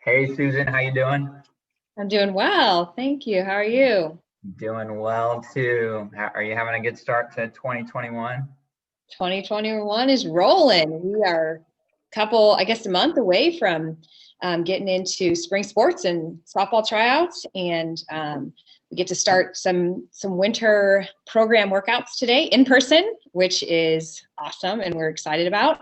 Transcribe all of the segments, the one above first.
Hey Susan, how you doing? I'm doing well. Thank you. How are you? Doing well too. Are you having a good start to 2021? 2021 is rolling. We are a month away from getting into spring sports and softball tryouts, and we get to start some winter program workouts today in person, which is awesome, and we're excited about.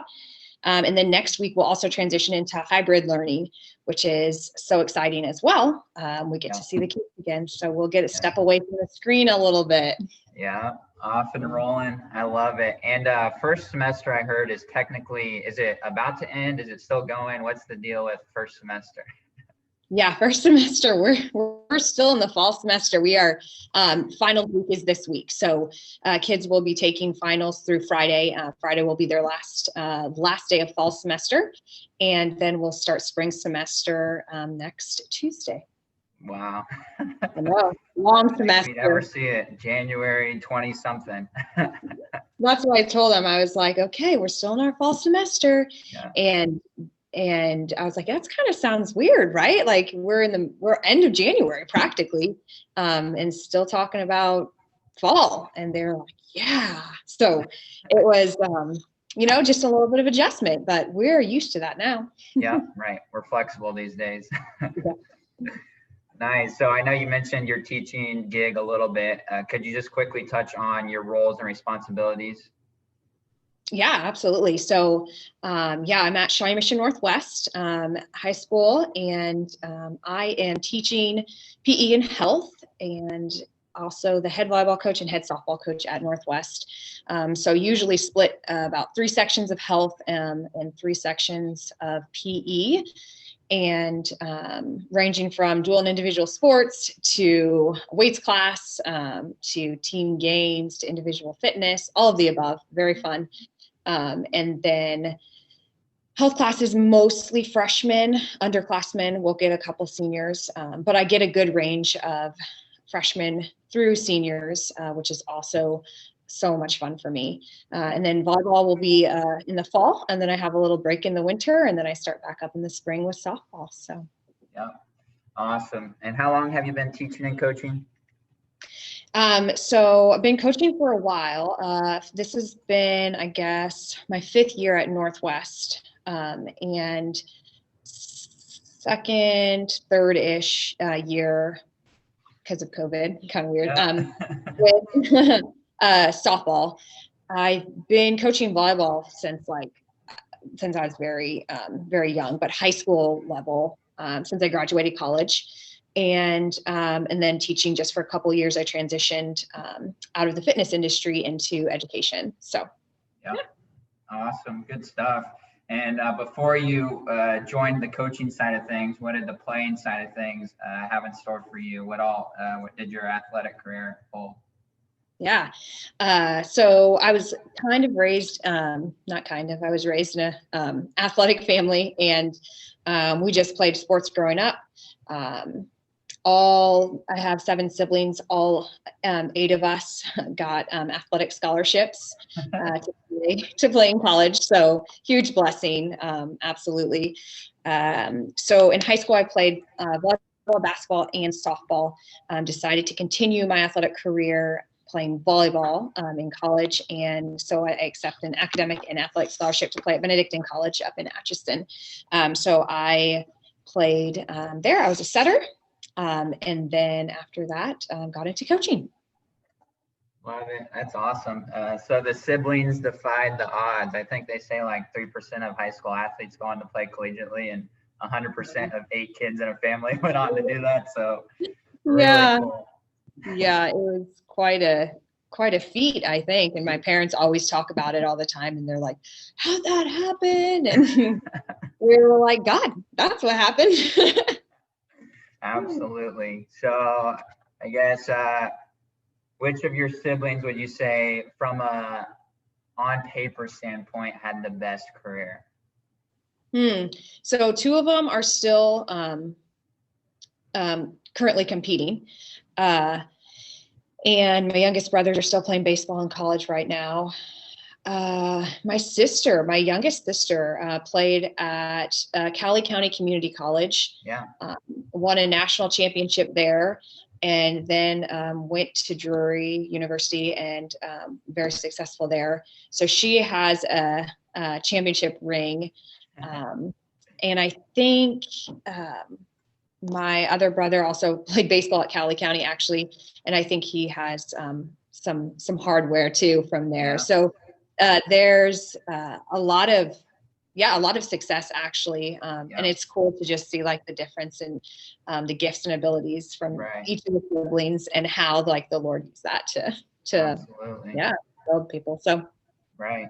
And then next week we'll also transition into hybrid learning, which is so exciting as well. We get to see the kids again, so we'll get a step away from the screen a little bit. Yeah, off and rolling. I love it. And first semester I heard is it about to end? Is it still going? What's the deal with first semester? Yeah, first semester, we're still in the fall semester. We are, final week is this week. So kids will be taking finals through Friday. Friday will be their last day of fall semester. And then we'll start spring semester next Tuesday. Wow. I know, long semester. We never see it, January 20 something. That's what I told them. I was like, okay, we're still in our fall semester. Yeah. And I was like, that's kind of sounds weird, right? Like we're end of January practically, and still talking about fall. And they're like, yeah. So it was, just a little bit of adjustment, but we're used to that now. Yeah, right. We're flexible these days. Nice. So I know you mentioned your teaching gig a little bit. Could you just quickly touch on your roles and responsibilities? Yeah, absolutely. So, I'm at Shawnee Mission Northwest High School, and I am teaching PE and health, and also the head volleyball coach and head softball coach at Northwest. So usually split about 3 sections of health and 3 sections of PE, and ranging from dual and individual sports to weights class, to team games, to individual fitness, all of the above. Very fun. And then health class is mostly freshmen. Underclassmen will get a couple seniors, but I get a good range of freshmen through seniors, which is also so much fun for me. And then volleyball will be in the fall, and then I have a little break in the winter, and then I start back up in the spring with softball. So, yeah, awesome. And how long have you been teaching and coaching? So I've been coaching for a while. This has been, I guess, my 5th year at Northwest, and second, third-ish year because of COVID, kind of weird, with softball. I've been coaching volleyball since I was very, very young, but high school level, since I graduated college. And then teaching just for a couple of years. I transitioned out of the fitness industry into education. So, yeah. Awesome, good stuff. And before you joined the coaching side of things, what did the playing side of things have in store for you? What did your athletic career hold? Yeah. So I was kind of raised, I was raised in a athletic family, and we just played sports growing up. I have 7 siblings, all 8 of us got athletic scholarships to play in college. So huge blessing. Absolutely. So in high school, I played volleyball, basketball, and softball. Decided to continue my athletic career playing volleyball in college. And so I accepted an academic and athletic scholarship to play at Benedictine College up in Atchison. So I played there. I was a setter. And then after that, got into coaching. Love it. That's awesome. So the siblings defied the odds. I think they say like 3% of high school athletes go on to play collegiately, and 100% of 8 kids in a family went on to do that. So really cool. Yeah, it was quite a feat, I think. And my parents always talk about it all the time, and they're like, how'd that happen? And we were like, God, that's what happened. Absolutely. So I guess which of your siblings would you say from a on paper standpoint had the best career? So 2 of them are still currently competing. And my youngest brothers are still playing baseball in college right now. My youngest sister, played at Cali County Community College. Yeah. Won a national championship there, and then went to Drury University and very successful there. So she has a championship ring. And I think my other brother also played baseball at Cali County, actually, and I think he has some hardware too from there. Yeah. So there's a lot of success, actually, and it's cool to just see like the difference in the gifts and abilities from each of the siblings, and how like the Lord used that to build people. So right.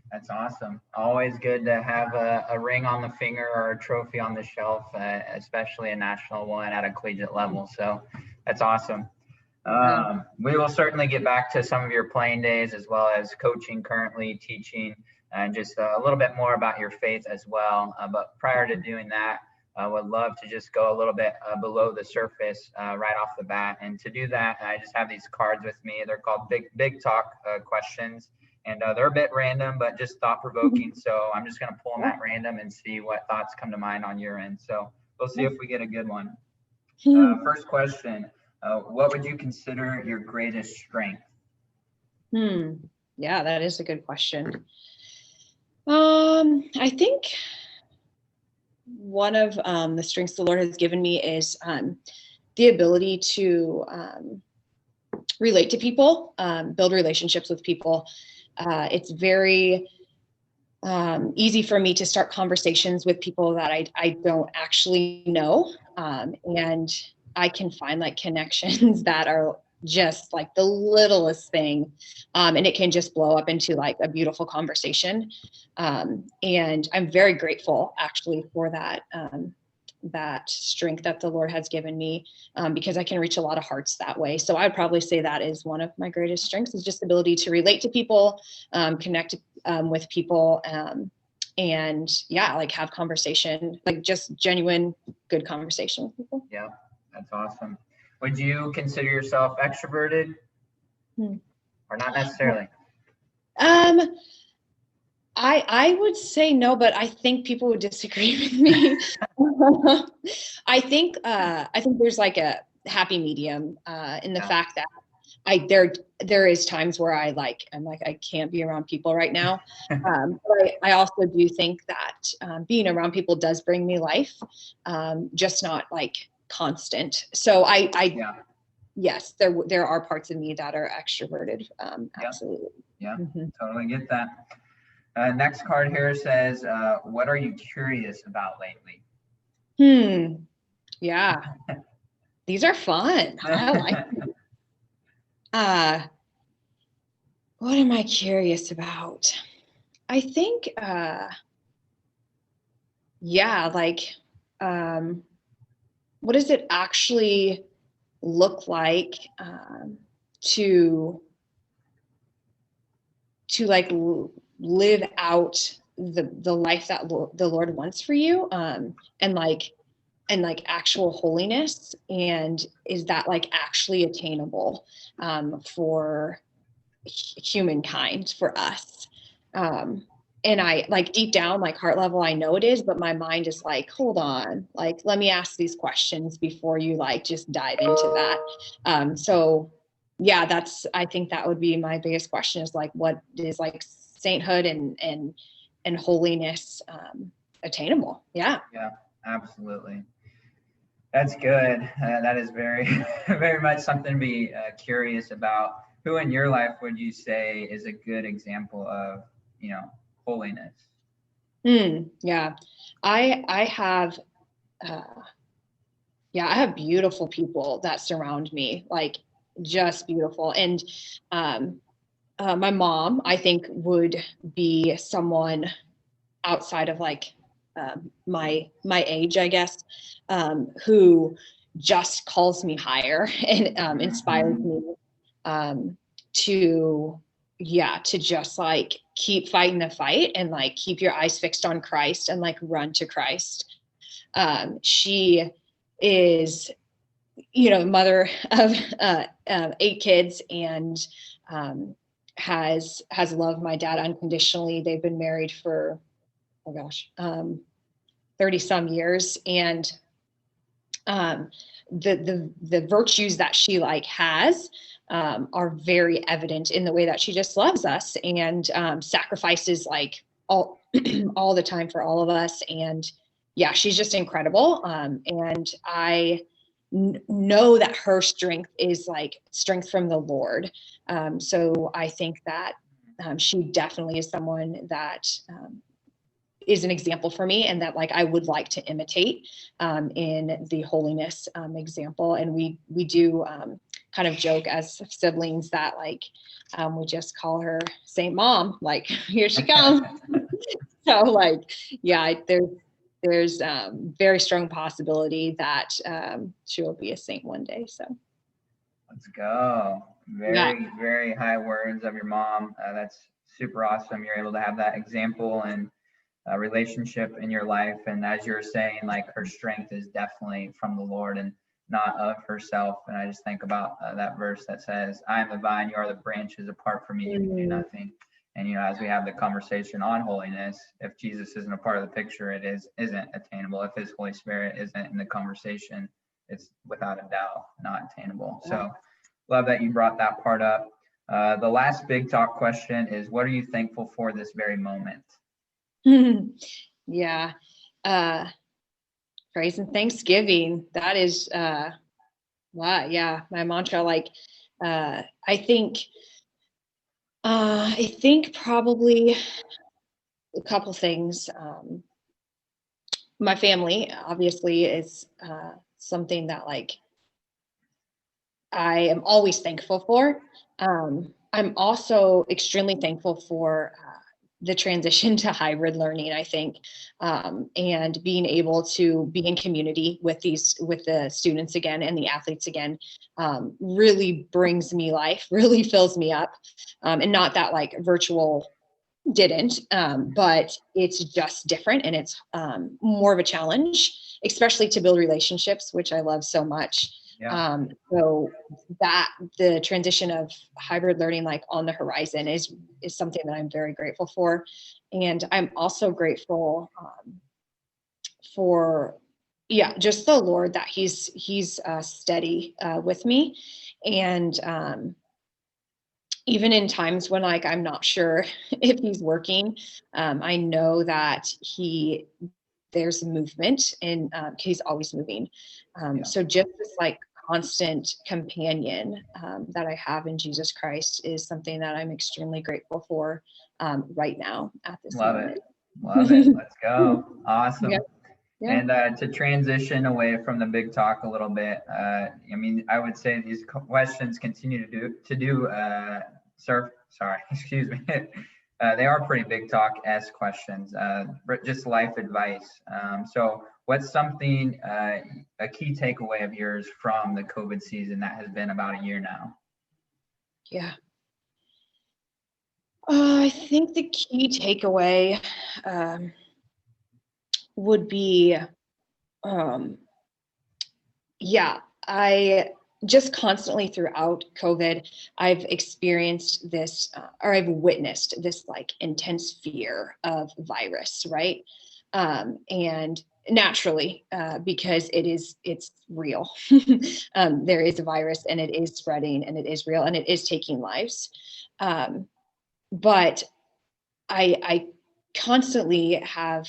That's awesome. Always good to have a ring on the finger or a trophy on the shelf, especially a national one at a collegiate level. So that's awesome. We will certainly get back to some of your playing days, as well as coaching currently, teaching, and just a little bit more about your faith as well. But prior to doing that, I would love to just go a little bit below the surface right off the bat. And to do that, I just have these cards with me. They're called Big Talk questions. And they're a bit random, but just thought-provoking. So I'm just going to pull them at random and see what thoughts come to mind on your end. So we'll see if we get a good one. First question, what would you consider your greatest strength? Yeah, that is a good question. I think one of the strengths the Lord has given me is the ability to relate to people, build relationships with people. It's very easy for me to start conversations with people that I don't actually know. And I can find like connections that are just like the littlest thing. And it can just blow up into like a beautiful conversation. And I'm very grateful actually for that, that strength that the Lord has given me, because I can reach a lot of hearts that way. So I'd probably say that is one of my greatest strengths, is just the ability to relate to people, connect with people, and like have conversation, like just genuine, good conversation with people. Yeah, that's awesome. Would you consider yourself extroverted or not necessarily? I would say no, but I think people would disagree with me. I think there's like a happy medium in the fact that there is times where I'm like, I can't be around people right now. But I also do think that being around people does bring me life, just not like constant. So yes, there are parts of me that are extroverted. Absolutely. Yeah, totally get that. Next card here says, what are you curious about lately? Yeah. These are fun. I like them. What am I curious about? I think, what does it actually look like to like live out the life that the Lord wants for you, and like actual holiness, and is that like actually attainable for humankind, for us? And I like deep down, like heart level, I know it is, but my mind is like, hold on, like let me ask these questions before you like just dive into that. So yeah, I think that would be my biggest question, is like, what is like sainthood and holiness attainable? Yeah, absolutely. That's good. That is very very much something to be curious about. Who in your life would you say is a good example of holiness? Yeah, I have I have beautiful people that surround me, like just beautiful. And my mom, I think, would be someone outside of like my age, I guess, who just calls me higher and inspires me to just like keep fighting the fight, and like keep your eyes fixed on Christ, and like run to Christ. She is, mother of 8 kids, and has loved my dad unconditionally. They've been married for, 30 some years. And the virtues that she like has are very evident in the way that she just loves us and sacrifices like all all the time for all of us. And yeah, she's just incredible. And I know that her strength is like strength from the Lord. So I think that she definitely is someone that is an example for me, and that like I would like to imitate in the holiness example. And we do kind of joke as siblings that like we just call her Saint Mom, like here she comes. So like, yeah, there's very strong possibility that she will be a saint one day. So let's go. Very high words of your mom. That's super awesome. You're able to have that example and relationship in your life. And as you're saying, like her strength is definitely from the Lord and not of herself. And I just think about that verse that says, I am the vine, you are the branches, apart from me, you can do nothing. And, as we have the conversation on holiness, if Jesus isn't a part of the picture, it isn't attainable. If his Holy Spirit isn't in the conversation, it's without a doubt not attainable. So love that you brought that part up. The last big talk question is, what are you thankful for this very moment? Yeah. Praise and thanksgiving. That is, wow. Yeah. My mantra, like, I think probably a couple things. My family obviously is, something that like, I am always thankful for. I'm also extremely thankful for, the transition to hybrid learning, I think, and being able to be in community with the students again and the athletes again, really brings me life, really fills me up. And not that like virtual didn't, but it's just different, and it's more of a challenge, especially to build relationships, which I love so much. Yeah. So that the transition of hybrid learning like on the horizon is something that I'm very grateful for. And I'm also grateful for, just the Lord, that he's steady with me. And even in times when like I'm not sure if he's working, I know that there's movement, and he's always moving. So just this like constant companion that I have in Jesus Christ is something that I'm extremely grateful for right now at this moment. Love it. Let's go. Awesome. Yeah. And to transition away from the big talk a little bit, I would say these questions continue to do excuse me. They are pretty big talk-esque questions, just life advice. So what's something, a key takeaway of yours from the COVID season that has been about a year now? Yeah. I think the key takeaway would be, I just constantly throughout COVID, I've experienced this, or I've witnessed this like intense fear of virus, right? And naturally, because it's real. There is a virus, and it is spreading, and it is real, and it is taking lives. But I constantly have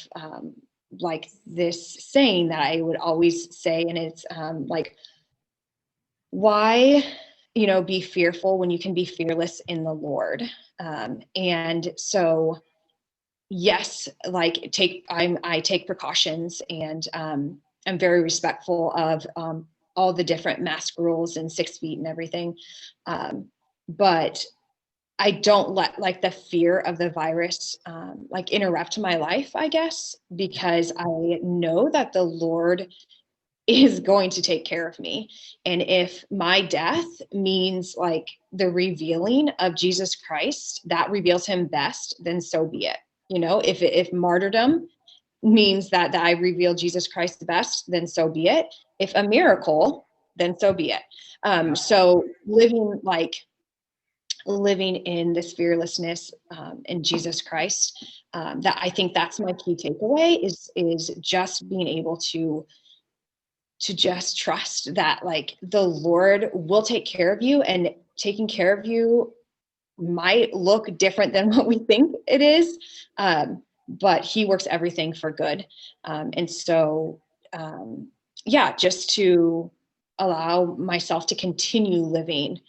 like this saying that I would always say, and it's like, why, be fearful when you can be fearless in the Lord? And so, yes, like I take precautions, and I'm very respectful of all the different mask rules and 6 feet and everything. But I don't let like the fear of the virus like interrupt my life, I guess, because I know that the Lord is going to take care of me. And if my death means like the revealing of Jesus Christ, that reveals him best, then so be it. If martyrdom means that I reveal Jesus Christ the best, then so be it. If a miracle, then so be it. So living like living in this fearlessness in Jesus Christ. That I think that's my key takeaway is just being able to just trust that like the Lord will take care of you, and taking care of you might look different than what we think it is. But he works everything for good. And so, yeah, just to allow myself to continue living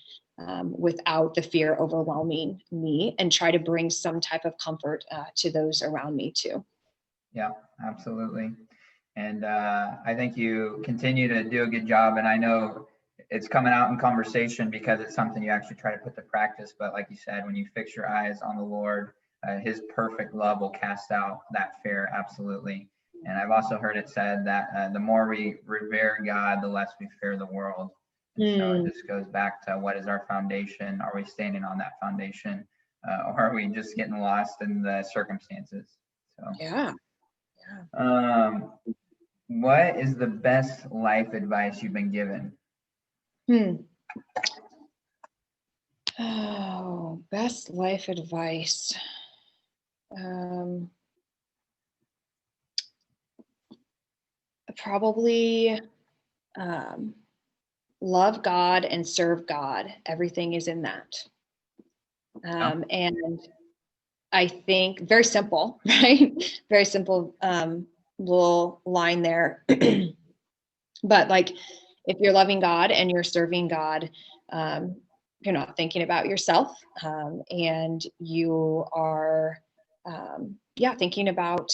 without the fear overwhelming me, and try to bring some type of comfort to those around me too. Yeah, absolutely. And I think you continue to do a good job. And I know it's coming out in conversation because it's something you actually try to put to practice. But like you said, when you fix your eyes on the Lord, his perfect love will cast out that fear. Absolutely. And I've also heard it said that the more we revere God, the less we fear the world. And so it just goes back to, what is our foundation? Are we standing on that foundation? Or are we just getting lost in the circumstances? So Yeah. What is the best life advice you've been given? Oh, best life advice. Probably love God and serve God. Everything is in that. And I think very simple, right? Very simple little line there. But like, if you're loving God and you're serving God, you're not thinking about yourself, and you are, thinking about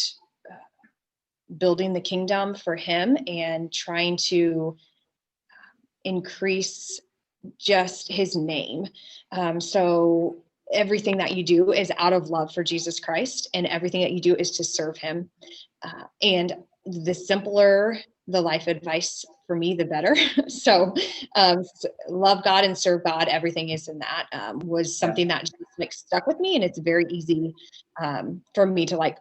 building the kingdom for him and trying to increase just his name. So everything that you do is out of love for Jesus Christ, and everything that you do is to serve him. And the simpler the life advice for me, the better. So love God and serve God. Everything is in that, was something that just like stuck with me. And it's very easy for me to like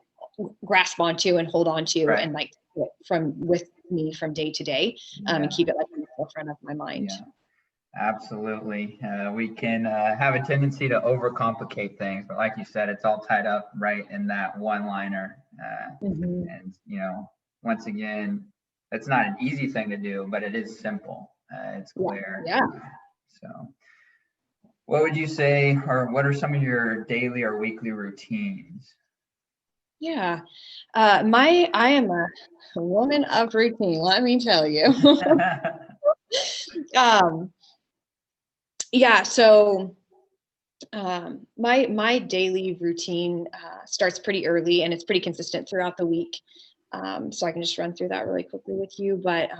grasp onto and hold on to, and like with me from day to day, and keep it like in the forefront of my mind. Yeah. Absolutely. We can have a tendency to overcomplicate things, but like you said, it's all tied up right in that one liner. And, once again, it's not an easy thing to do, but it is simple. It's clear. Yeah. So what would you say, or what are some of your daily or weekly routines? Yeah. I am a woman of routine, let me tell you. So my daily routine starts pretty early, and it's pretty consistent throughout the week. So I can just run through that really quickly with you, but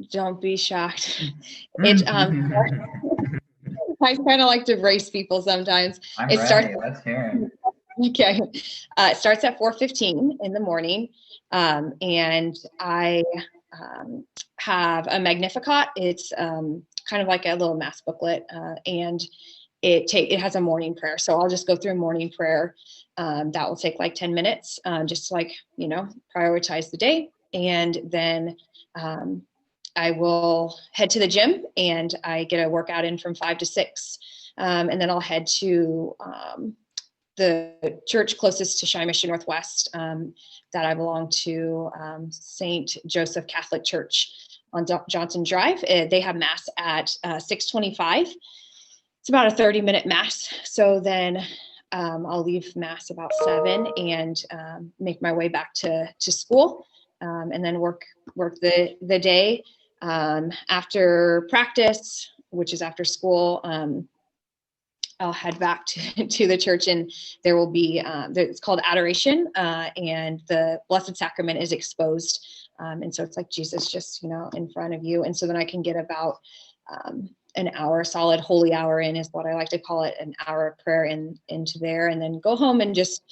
don't be shocked. I kind of like to brace people sometimes. Let's hear it. Okay. It starts at 4:15 in the morning. And I have a Magnificat. It's kind of like a little mass booklet, and it has a morning prayer. So I'll just go through morning prayer. That will take like 10 minutes, just to like, prioritize the day. And then I will head to the gym, and I get a workout in from 5 to 6. And then I'll head to the church closest to Shawnee Mission Northwest that I belong to, St. Joseph Catholic Church on Johnson Drive. They have mass at 6:25. It's about a 30-minute mass. So then I'll leave mass about 7 and make my way back to school, and then work the day. After practice, which is after school, I'll head back to the church, and there will be, it's called adoration, and the Blessed Sacrament is exposed. And so it's like Jesus just, in front of you. And so then I can get about an hour, solid holy hour in, is what I like to call it, an hour of prayer into there, and then go home and just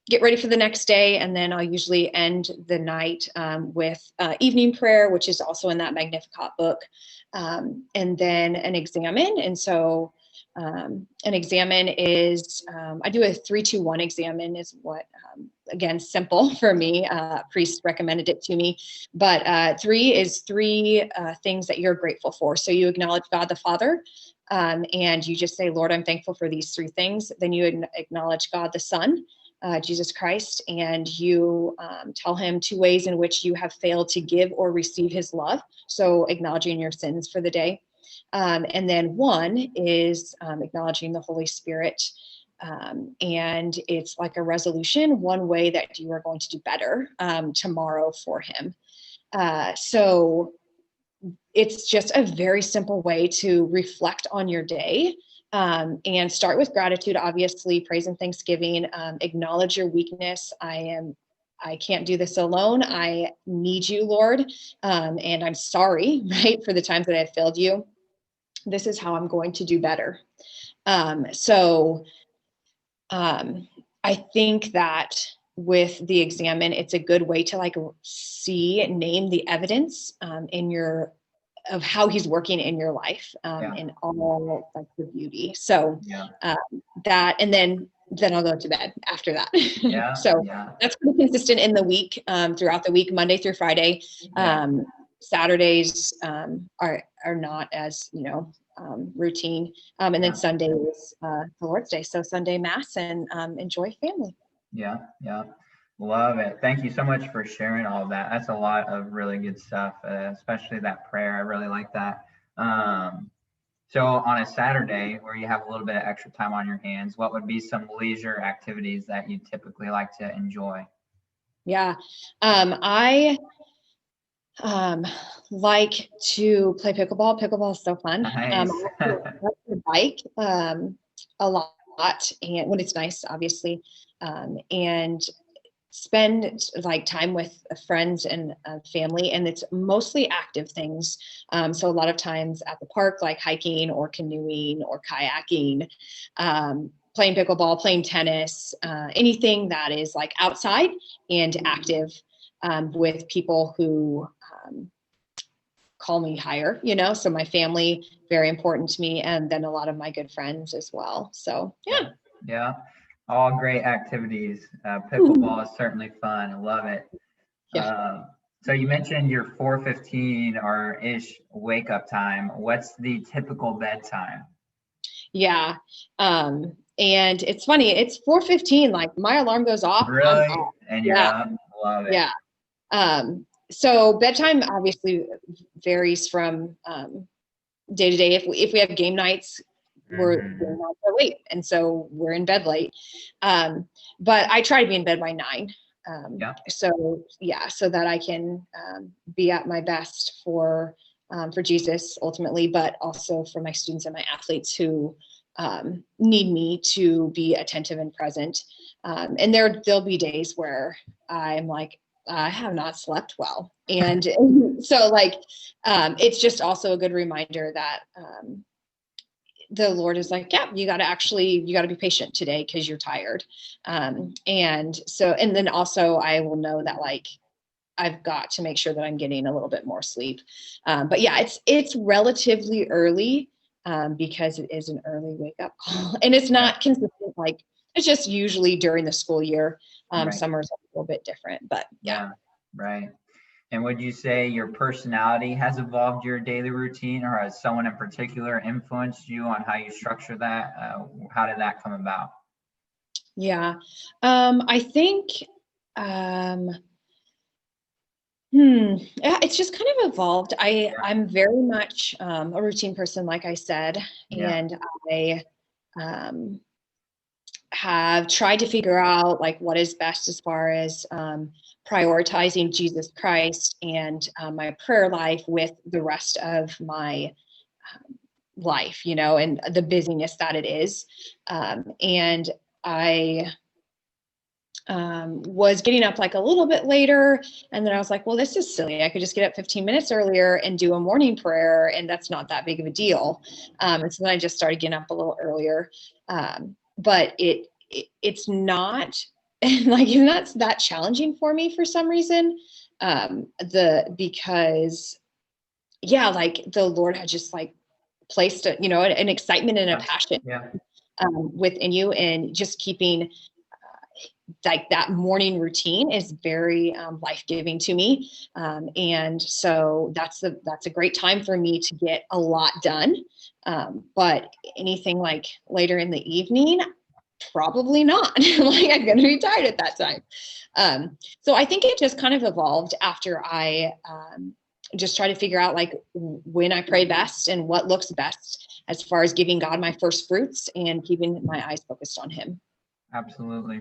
get ready for the next day. And then I'll usually end the night with evening prayer, which is also in that Magnificat book, and then an examen. And so An examine is, I do a 3-2-1 examine is what, again, simple for me. Priest recommended it to me, but 3 is 3 things that you're grateful for. So you acknowledge God the Father, and you just say, Lord, I'm thankful for these 3 things. Then you acknowledge God the Son, Jesus Christ, and you tell him 2 ways in which you have failed to give or receive his love. So acknowledging your sins for the day. And then 1 is acknowledging the Holy Spirit. And it's like a resolution, 1 way that you are going to do better tomorrow for him. So it's just a very simple way to reflect on your day, and start with gratitude, obviously, praise and thanksgiving, acknowledge your weakness. I can't do this alone. I need you, Lord. And I'm sorry, right, for the times that I've failed you. This is how I'm going to do better. I think that with the examine, it's a good way to like name the evidence of how he's working in your life, and all like the beauty. So that, and then I'll go to bed after that. So that's pretty consistent in the week, throughout the week, Monday through Friday. Saturdays are not as, routine. And then Sunday is the Lord's Day. So Sunday Mass and enjoy family. Yeah. Love it. Thank you so much for sharing all of that. That's a lot of really good stuff, especially that prayer. I really like that. So on a Saturday where you have a little bit of extra time on your hands, what would be some leisure activities that you typically like to enjoy? Yeah. I like to play pickleball. Pickleball is so fun. Nice. I like to bike a lot, and when it's nice, obviously, and spend like time with friends and family, and it's mostly active things. So a lot of times at the park, like hiking or canoeing or kayaking, playing pickleball, playing tennis, anything that is like outside and active, with people who call me higher, so my family, very important to me, and then a lot of my good friends as well. So yeah, all great activities. Pickleball is certainly fun. I love it. So you mentioned your 4:15 or ish wake up time. What's the typical bedtime? And it's funny, it's 4:15, like my alarm goes off. Really? And you're up? Love it. So bedtime obviously varies from day to day. If we have game nights, we're going out so late, and so we're in bed late. But I try to be in bed by 9. So that I can be at my best for Jesus ultimately, but also for my students and my athletes who need me to be attentive and present. And there'll be days where I'm like, I have not slept well. And so it's just also a good reminder that the Lord is like, you got to be patient today because you're tired. And then also I will know that I've got to make sure that I'm getting a little bit more sleep. But it's relatively early because it is an early wake up call, and it's not consistent. It's just usually during the school year. Summer's a little bit different, but right. And would you say your personality has evolved your daily routine, or has someone in particular influenced you on how you structure that? How did that come about? I think it's just kind of evolved. I'm very much a routine person, like I said, and I have tried to figure out what is best as far as prioritizing Jesus Christ and my prayer life with the rest of my life, and the busyness that it is. And I was getting up a little bit later, and then I was like, well, this is silly. I could just get up 15 minutes earlier and do a morning prayer, and that's not that big of a deal. And so then I just started getting up a little earlier. But it's not it's not that challenging for me for some reason. Because the Lord had just placed, an excitement and a passion Yeah. within you, and just keeping like that morning routine is very life-giving to me. And so that's a great time for me to get a lot done. But anything like later in the evening, probably not. Like, I'm going to be tired at that time. So I think it just kind of evolved after I just try to figure out like when I pray best and what looks best as far as giving God my first fruits and keeping my eyes focused on him. Absolutely.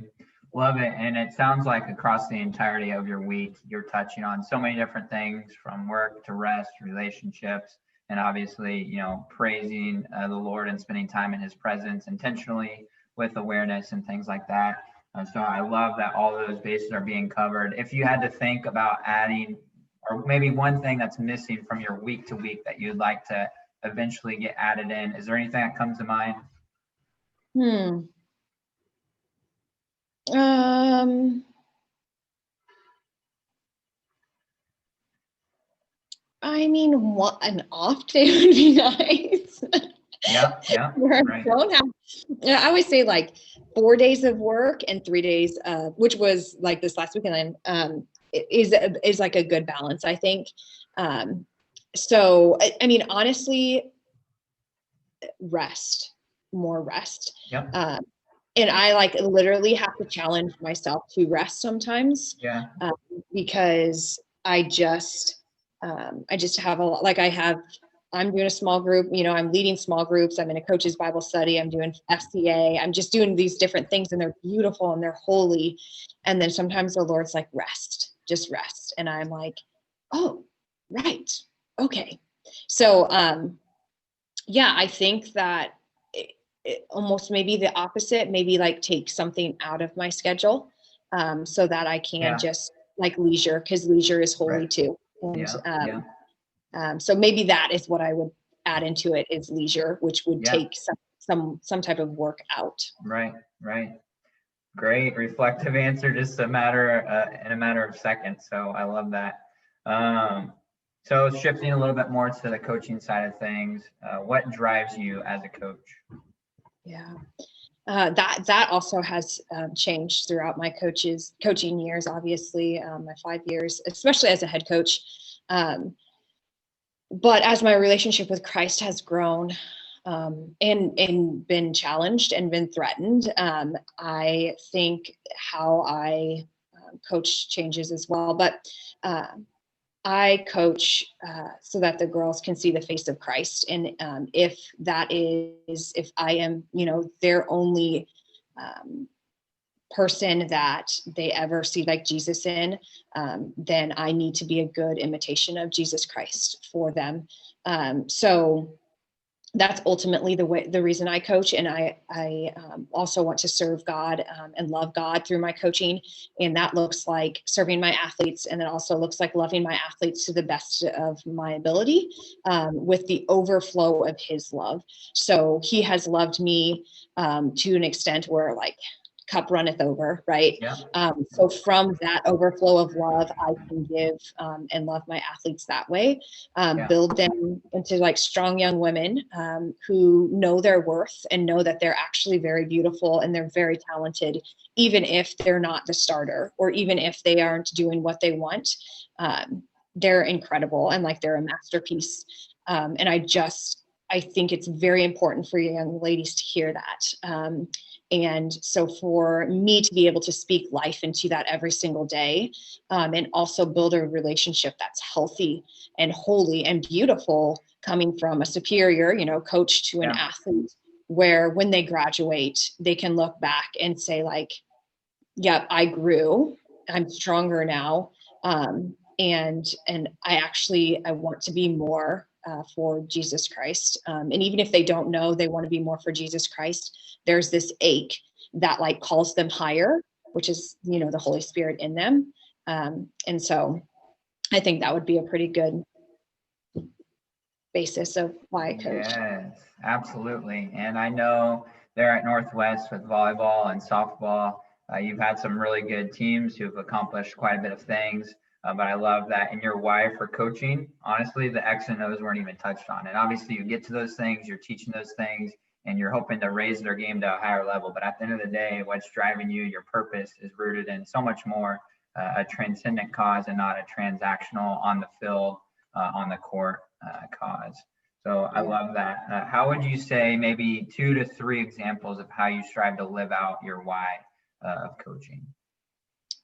Love it. And it sounds like across the entirety of your week, you're touching on so many different things, from work to rest, relationships, and obviously, praising the Lord and spending time in his presence intentionally with awareness and things like that. So I love that all those bases are being covered. If you had to think about adding, or maybe one thing that's missing from your week to week that you'd like to eventually get added in, is there anything that comes to mind? I mean, an off day would be nice. Yeah. Right. I always say like 4 days of work and 3 days, which was like this last weekend, is like a good balance, I think. So, I mean, honestly, more rest. Yep. And I like literally have to challenge myself to rest sometimes. Yeah. Because I just have a lot, like I'm doing a small group, I'm leading small groups. I'm in a coach's Bible study. I'm doing FCA. I'm just doing these different things, and they're beautiful and they're holy. And then sometimes the Lord's like, just rest. And I'm like, oh, right. Okay. So, yeah, I think that it almost maybe the opposite, maybe like take something out of my schedule, so that I can just like leisure, because leisure is holy too. And so maybe that is what I would add into it, is leisure, which would take some type of work out. Right. Great reflective answer, just in a matter of seconds. So I love that. So shifting a little bit more to the coaching side of things, what drives you as a coach? Yeah. That also has changed throughout my coaching years, obviously, my 5 years, especially as a head coach. But as my relationship with Christ has grown, and been challenged and been threatened, I think how I coach changes as well. But I coach so that the girls can see the face of Christ. And if I am, their only person that they ever see like Jesus in, then I need to be a good imitation of Jesus Christ for them. So that's ultimately the reason I coach. And I also want to serve God and love God through my coaching. And that looks like serving my athletes. And it also looks like loving my athletes to the best of my ability, with the overflow of his love. So he has loved me to an extent where like cup runneth over, right? Yeah. So from that overflow of love, I can give and love my athletes that way, build them into like strong young women who know their worth and know that they're actually very beautiful and they're very talented, even if they're not the starter or even if they aren't doing what they want. They're incredible and like they're a masterpiece. And I think it's very important for young ladies to hear that. And so for me to be able to speak life into that every single day, and also build a relationship that's healthy and holy and beautiful, coming from a superior, coach to an athlete, where when they graduate, they can look back and say like, yep, I grew, I'm stronger now. And I want to be more for Jesus Christ. And even if they don't know they want to be more for Jesus Christ, there's this ache that like calls them higher, which is, the Holy Spirit in them. And so I think that would be a pretty good basis of why I coach. Yes, absolutely. And I know there at Northwest with volleyball and softball, you've had some really good teams who've accomplished quite a bit of things. But I love that in your why for coaching, honestly, the X and O's weren't even touched on. And obviously you get to those things, you're teaching those things, and you're hoping to raise their game to a higher level. But at the end of the day, what's driving you, your purpose is rooted in so much more, a transcendent cause and not a transactional on the field, on the court cause. So I love that. How would you say maybe 2 to 3 examples of how you strive to live out your why of coaching?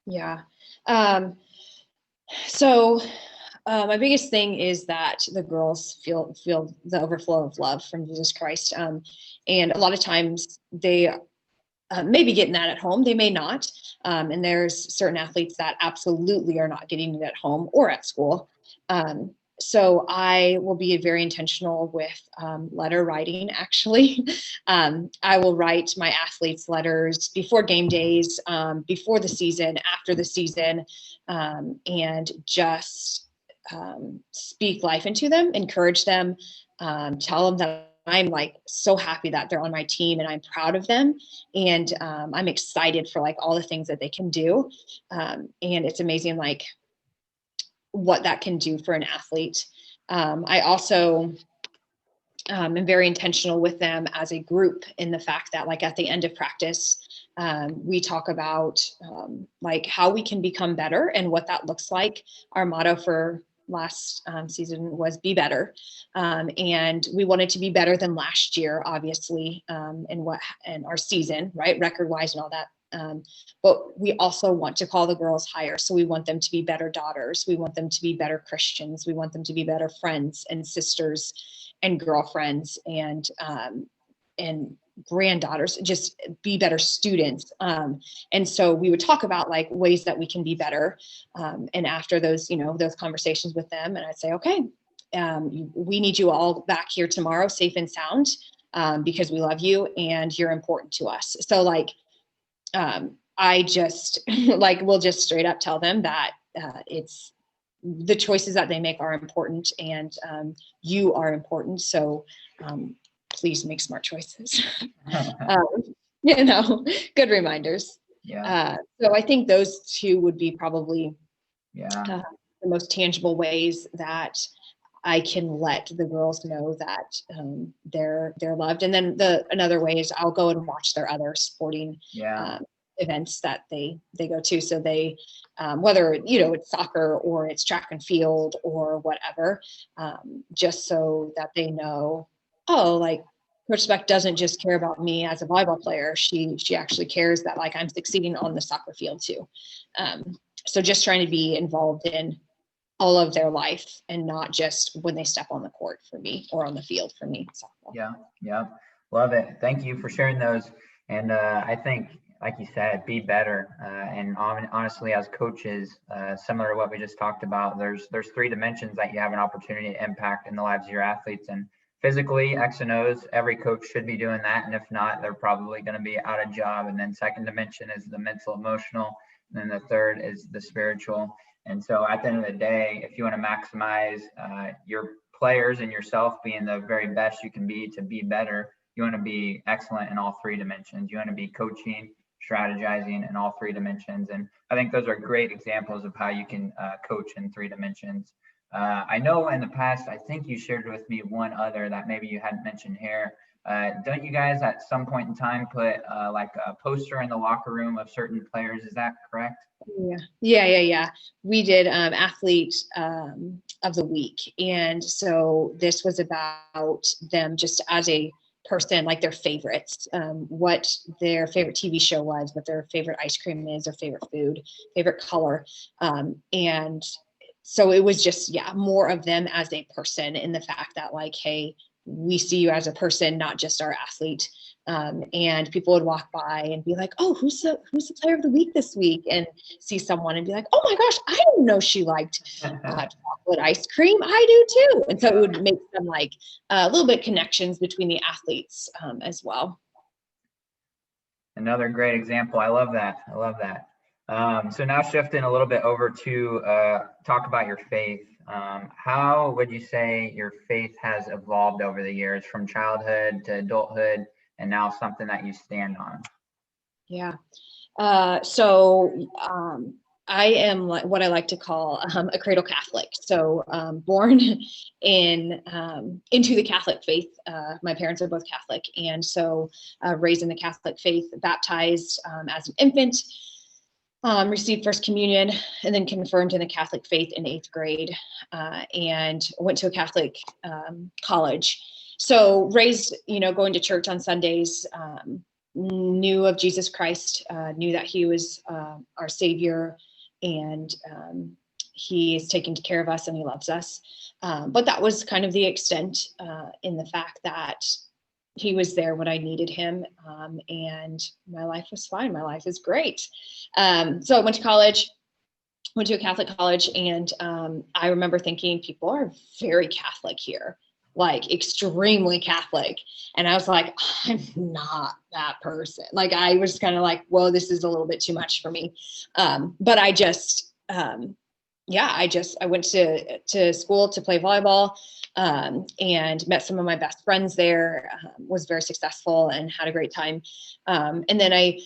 Yeah. So my biggest thing is that the girls feel the overflow of love from Jesus Christ. And a lot of times they may be getting that at home, they may not. And there's certain athletes that absolutely are not getting it at home or at school. So I will be very intentional with letter writing, actually. I will write my athletes letters before game days, before the season, after the season, and just speak life into them, encourage them, tell them that I'm like so happy that they're on my team and I'm proud of them. And I'm excited for like all the things that they can do. And it's amazing, like what that can do for an athlete. I also am very intentional with them as a group in the fact that like at the end of practice, we talk about like how we can become better and what that looks like. Our motto for last season was be better. And we wanted to be better than last year, obviously, and our season, right? Record wise and all that. But we also want to call the girls higher. So we want them to be better daughters. We want them to be better Christians. We want them to be better friends and sisters and girlfriends and granddaughters, just be better students. And so we would talk about like ways that we can be better. And after those, those conversations with them, and I'd say, okay, we need you all back here tomorrow, safe and sound, because we love you and you're important to us. So like, I just like, we'll just straight up tell them that it's the choices that they make are important and you are important. So please make smart choices. Good reminders. Yeah. So I think those two would be probably the most tangible ways that I can let the girls know that they're loved. And then another way is I'll go and watch their other sporting events that they go to. So they, whether, it's soccer or it's track and field or whatever, just so that they know, oh, like Coach Specht doesn't just care about me as a volleyball player. She actually cares that like I'm succeeding on the soccer field too. So just trying to be involved in all of their life and not just when they step on the court for me or on the field for me. Yeah. Love it. Thank you for sharing those. And I think, like you said, be better. And honestly, as coaches, similar to what we just talked about, there's 3 dimensions that you have an opportunity to impact in the lives of your athletes. And physically, X and O's, every coach should be doing that. And if not, they're probably going to be out of job. And then second dimension is the mental, emotional. And then the third is the spiritual. And so at the end of the day, if you want to maximize your players and yourself being the very best you can be to be better, you want to be excellent in all 3 dimensions. You want to be coaching, strategizing in all 3 dimensions. And I think those are great examples of how you can coach in 3 dimensions. I know in the past, I think you shared with me one other that maybe you hadn't mentioned here. Don't you guys at some point in time put like a poster in the locker room of certain players? Is that correct? Yeah. We did athlete of the week. And so this was about them just as a person, like their favorites, what their favorite TV show was, what their favorite ice cream is, their favorite food, favorite color. And so it was just, more of them as a person in the fact that like, hey, we see you as a person, not just our athlete. And people would walk by and be like, oh, who's the player of the week this week? And see someone and be like, oh my gosh, I didn't know she liked chocolate ice cream. I do too. And so it would make them like a little bit connections between the athletes as well. Another great example. I love that. So now shifting a little bit over to talk about your faith. How would you say your faith has evolved over the years from childhood to adulthood and now something that you stand on? Yeah. So I am what I like to call a cradle Catholic. So born into the Catholic faith. My parents are both Catholic, and so raised in the Catholic faith, baptized as an infant, received First Communion, and then confirmed in the Catholic faith in 8th grade, and went to a Catholic college. So raised, going to church on Sundays, knew of Jesus Christ, knew that he was our Savior, and he is taking care of us and he loves us. But that was kind of the extent, in the fact that he was there when I needed him, and my life was fine. My life is great. So I went to college, went to a Catholic college, and I remember thinking, people are very Catholic here, like extremely Catholic. And I was like, I'm not that person. Like, I was kind of like, whoa, this is a little bit too much for me. But I just, I went to school to play volleyball, and met some of my best friends there, was very successful and had a great time. And then I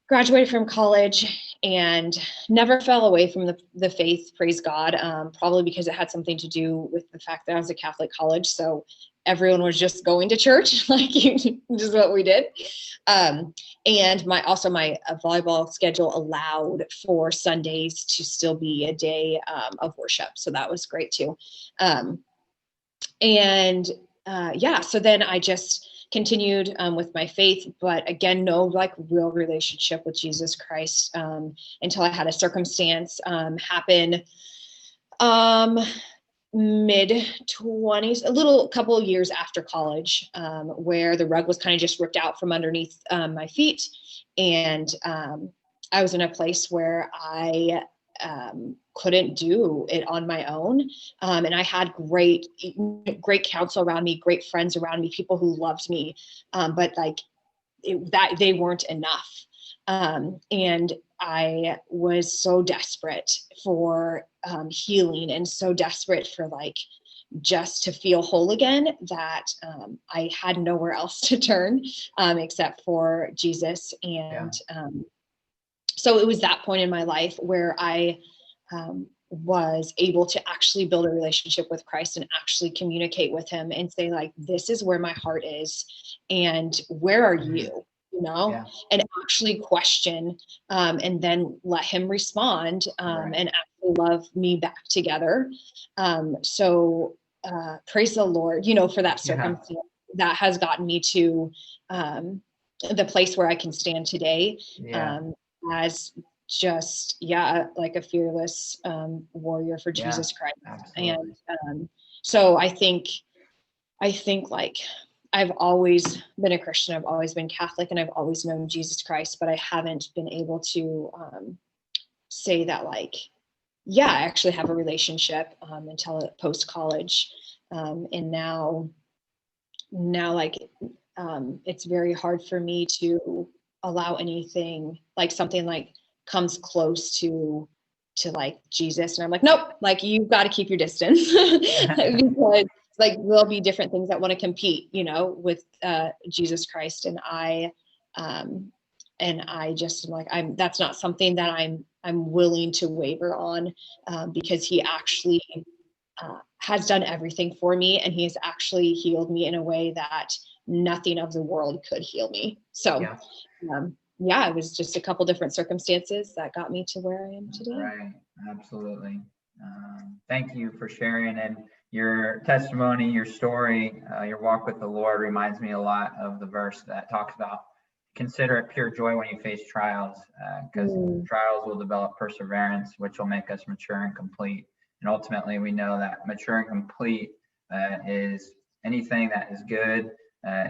graduated from college and never fell away from the faith, praise God, probably because it had something to do with the fact that I was a Catholic college. So everyone was just going to church, like just what we did. And my volleyball schedule allowed for Sundays to still be a day of worship. So that was great too. So then I just continued with my faith, but again, no like real relationship with Jesus Christ, until I had a circumstance happen mid-20s, couple of years after college, where the rug was kind of just ripped out from underneath my feet. And I was in a place where I couldn't do it on my own. And I had great counsel around me, great friends around me, people who loved me. But that they weren't enough. And I was so desperate for healing, and so desperate for just to feel whole again, that I had nowhere else to turn except for Jesus. And so it was that point in my life where I was able to actually build a relationship with Christ and actually communicate with him and say, this is where my heart is, and where are you? And actually question, and then let him respond, and actually love me back together. So praise the Lord, for that circumstance that has gotten me to the place where I can stand today, as just, like a fearless warrior for Jesus Christ. Absolutely. And so I think I've always been a Christian, I've always been Catholic, and I've always known Jesus Christ, but I haven't been able to say that I actually have a relationship until post-college. And now it's very hard for me to allow anything something comes close to Jesus. And I'm like, nope, you've got to keep your distance because there'll be different things that want to compete, with Jesus Christ. And I just am that's not something that I'm willing to waver on, because he actually has done everything for me, and he has actually healed me in a way that nothing of the world could heal me. So it was just a couple different circumstances that got me to where I am today. Right. Absolutely. Thank you for sharing. And your testimony, your story, your walk with the Lord reminds me a lot of the verse that talks about consider it pure joy when you face trials, because trials will develop perseverance, which will make us mature and complete. And ultimately, we know that mature and complete is anything that is good,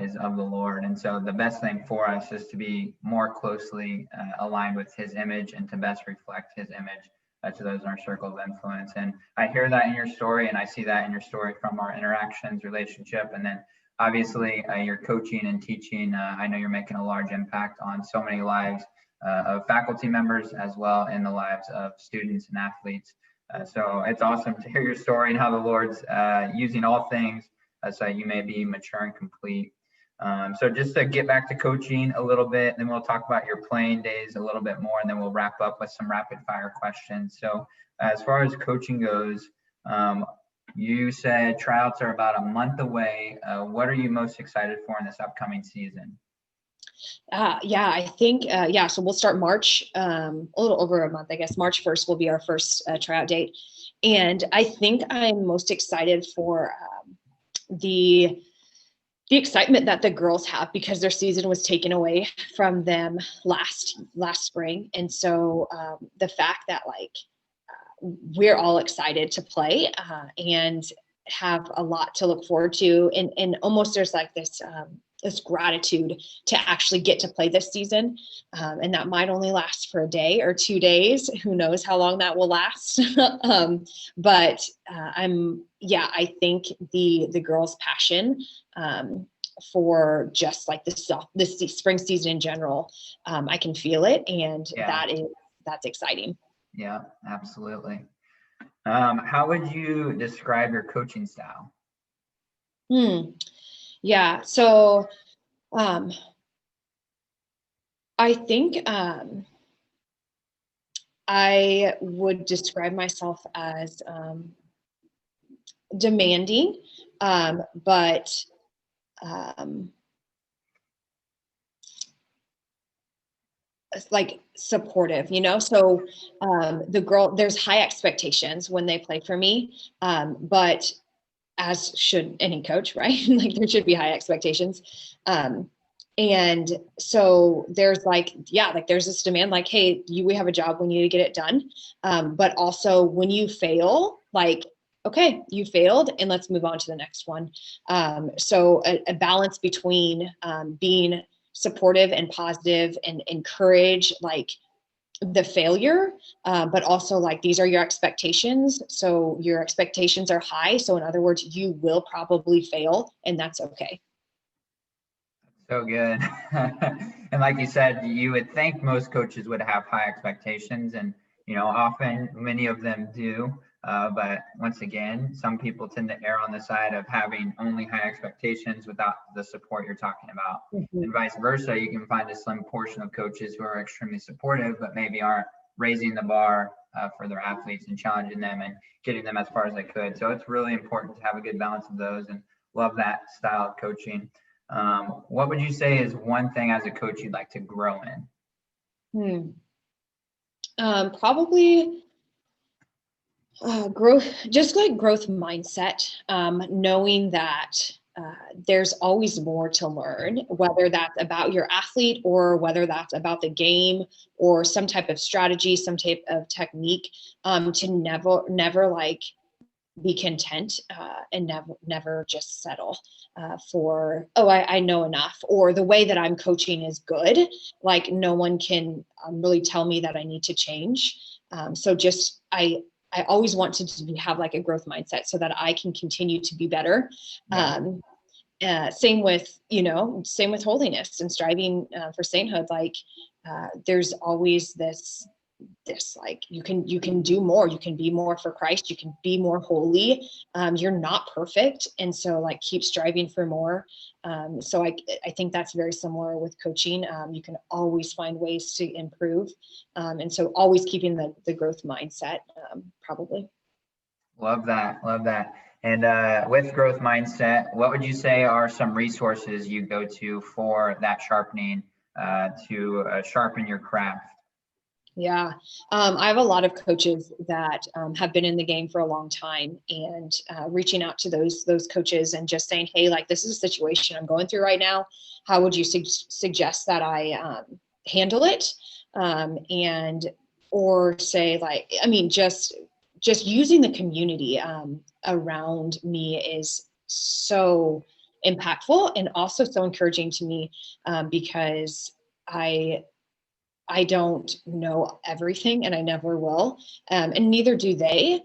is of the Lord. And so the best thing for us is to be more closely aligned with his image and to best reflect his image to those in our circle of influence. And I hear that in your story, and I see that in your story from our interactions, relationship, and then obviously your coaching and teaching. I know you're making a large impact on so many lives of faculty members, as well in the lives of students and athletes. So it's awesome to hear your story and how the Lord's using all things so you may be mature and complete. So just to get back to coaching a little bit, then we'll talk about your playing days a little bit more, and then we'll wrap up with some rapid fire questions. So as far as coaching goes, you said tryouts are about a month away. What are you most excited for in this upcoming season? Yeah, I think, yeah, so we'll start March, a little over a month, I guess. March 1st will be our first tryout date. And I think I'm most excited for the excitement that the girls have, because their season was taken away from them last spring. And so the fact that like we're all excited to play and have a lot to look forward to, and almost there's like this gratitude to actually get to play this season, and that might only last for a day or 2 days. Who knows how long that will last? But I think the girls' passion for just like this spring season in general, I can feel it, and that's exciting. Yeah, absolutely. How would you describe your coaching style? Yeah, so I think I would describe myself as demanding, but like supportive, so there's high expectations when they play for me, but as should any coach, right? Like there should be high expectations. And so there's there's this demand, like, hey, we have a job, we need to get it done. But also when you fail, like, okay, you failed and let's move on to the next one. So a balance between being supportive and positive and encourage like the failure, but also like these are your expectations. So your expectations are high. So in other words, you will probably fail, and that's okay. So good. And like you said, you would think most coaches would have high expectations, and often many of them do. But once again, some people tend to err on the side of having only high expectations without the support you're talking about. Mm-hmm. And vice versa, you can find a slim portion of coaches who are extremely supportive, but maybe aren't raising the bar for their athletes and challenging them and getting them as far as they could. So it's really important to have a good balance of those, and love that style of coaching. What would you say is one thing as a coach you'd like to grow in? Probably growth, just like growth mindset, knowing that there's always more to learn, whether that's about your athlete or whether that's about the game or some type of strategy, some type of technique, to never like be content and never just settle for, I know enough, or the way that I'm coaching is good. Like no one can really tell me that I need to change. So just, I always want to have like a growth mindset so that I can continue to be better. Yeah. Same with holiness and striving for sainthood. Like there's always this like you can do more, you can be more for Christ, you can be more holy. You're not perfect, and so like keep striving for more. So I think that's very similar with coaching. You can always find ways to improve, and so always keeping the growth mindset, probably. Love that. And with growth mindset, what would you say are some resources you go to for that sharpening, to sharpen your craft? Yeah, I have a lot of coaches that have been in the game for a long time, and reaching out to those coaches and just saying, hey, like this is a situation I'm going through right now. How would you suggest that I handle it? And or say like, I mean, just using the community around me is so impactful and also so encouraging to me, because I don't know everything, and I never will, and neither do they.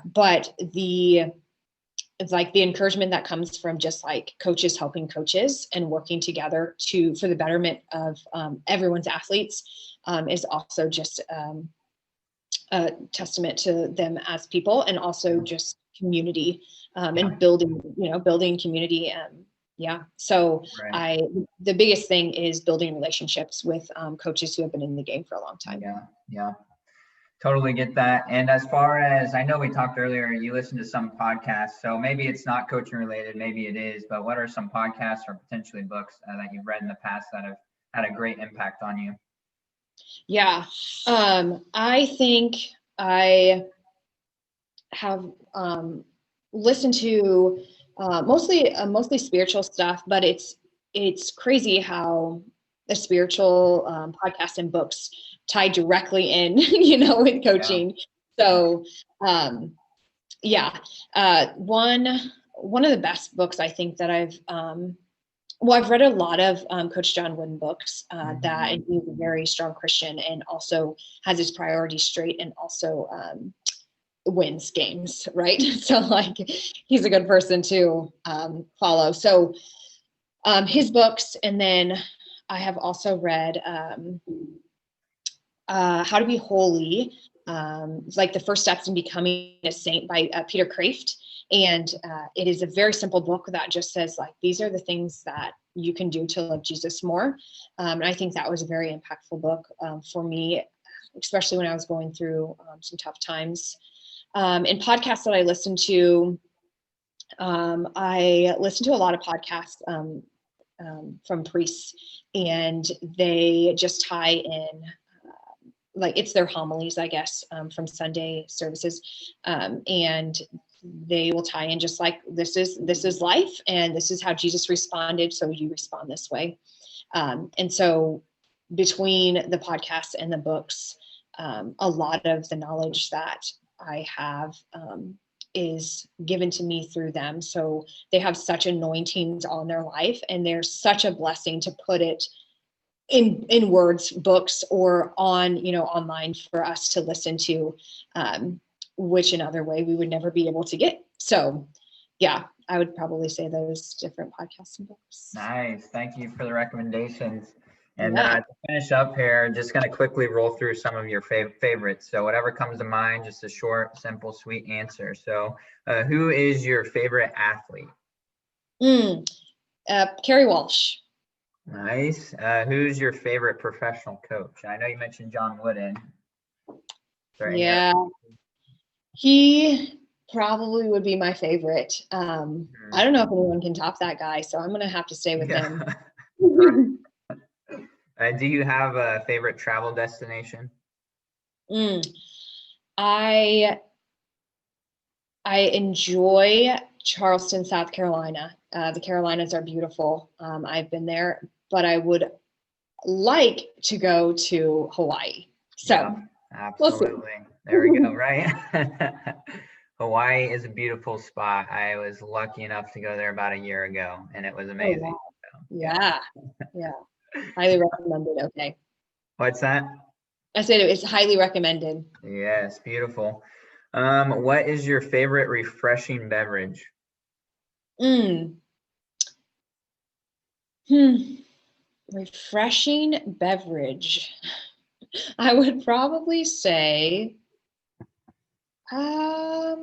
But it's like the encouragement that comes from just like coaches helping coaches and working together for the betterment of everyone's athletes, is also just a testament to them as people, and also just community, and building community Yeah. So Right. the biggest thing is building relationships with coaches who have been in the game for a long time. Yeah. Yeah. Totally get that. And as far as I know, we talked earlier, you listen to some podcasts, so maybe it's not coaching related, maybe it is, but what are some podcasts or potentially books that you've read in the past that have had a great impact on you? Yeah. I think I have listened to mostly spiritual stuff, but it's crazy how the spiritual podcasts and books tie directly in, with coaching. So yeah, one of the best books I think that I've read a lot of Coach John Wooden books that, and he's a very strong Christian and also has his priorities straight and also wins games, right? So like he's a good person to follow. So his books, and then I have also read How to Be Holy, like the first steps in becoming a saint by Peter Kraft. And it is a very simple book that just says like, these are the things that you can do to love Jesus more. And I think that was a very impactful book for me, especially when I was going through some tough times. And podcasts that I listen to a lot of podcasts from priests, and they just tie in, like it's their homilies, I guess, from Sunday services. And they will tie in just like, this is life, and this is how Jesus responded, so you respond this way. And so between the podcasts and the books, a lot of the knowledge that I have is given to me through them. So they have such anointings on their life, and they're such a blessing to put it in words, books, or on, online for us to listen to, which another way we would never be able to get. So yeah, I would probably say those different podcasts and books. Nice. Thank you for the recommendations. And Yeah. to finish up here, just going to quickly roll through some of your favorites. So whatever comes to mind, just a short, simple, sweet answer. So who is your favorite athlete? Carrie Walsh. Nice. Who's your favorite professional coach? I know you mentioned John Wooden. Yeah. He probably would be my favorite. I don't know if anyone can top that guy, so I'm going to have to stay with him. Do you have a favorite travel destination? I enjoy Charleston, South Carolina. The Carolinas are beautiful. I've been there, but I would like to go to Hawaii. So yeah, absolutely. There we go. Right. Hawaii is a beautiful spot. I was lucky enough to go there about a year ago, and it was amazing. Oh, wow. So, yeah. Highly recommended. Okay. What's that? I said it's highly recommended. Yes, beautiful. What is your favorite refreshing beverage? Refreshing beverage. I would probably say, I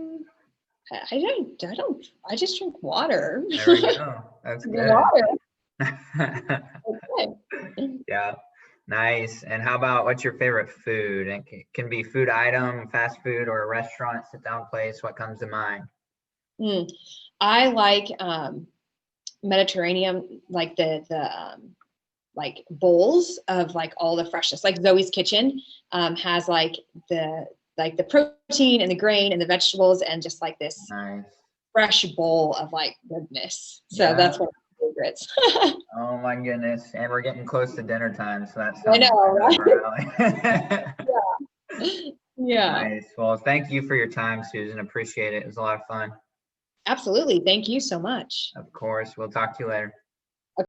just drink water. There we go. That's good. Water. Okay. Yeah. Nice. And how about, what's your favorite food? And can be food item, fast food, or a restaurant, sit down place. What comes to mind? I like Mediterranean, like the like bowls of like all the freshness. Like Zoe's Kitchen has like the protein and the grain and the vegetables and just like this nice fresh bowl of like goodness. So that's one of my favorites. Oh my goodness. And we're getting close to dinner time, so that's I know, right? Yeah. Nice. Well, thank you for your time, Susan. Appreciate it. It was a lot of fun. Absolutely. Thank you so much. Of course. We'll talk to you later.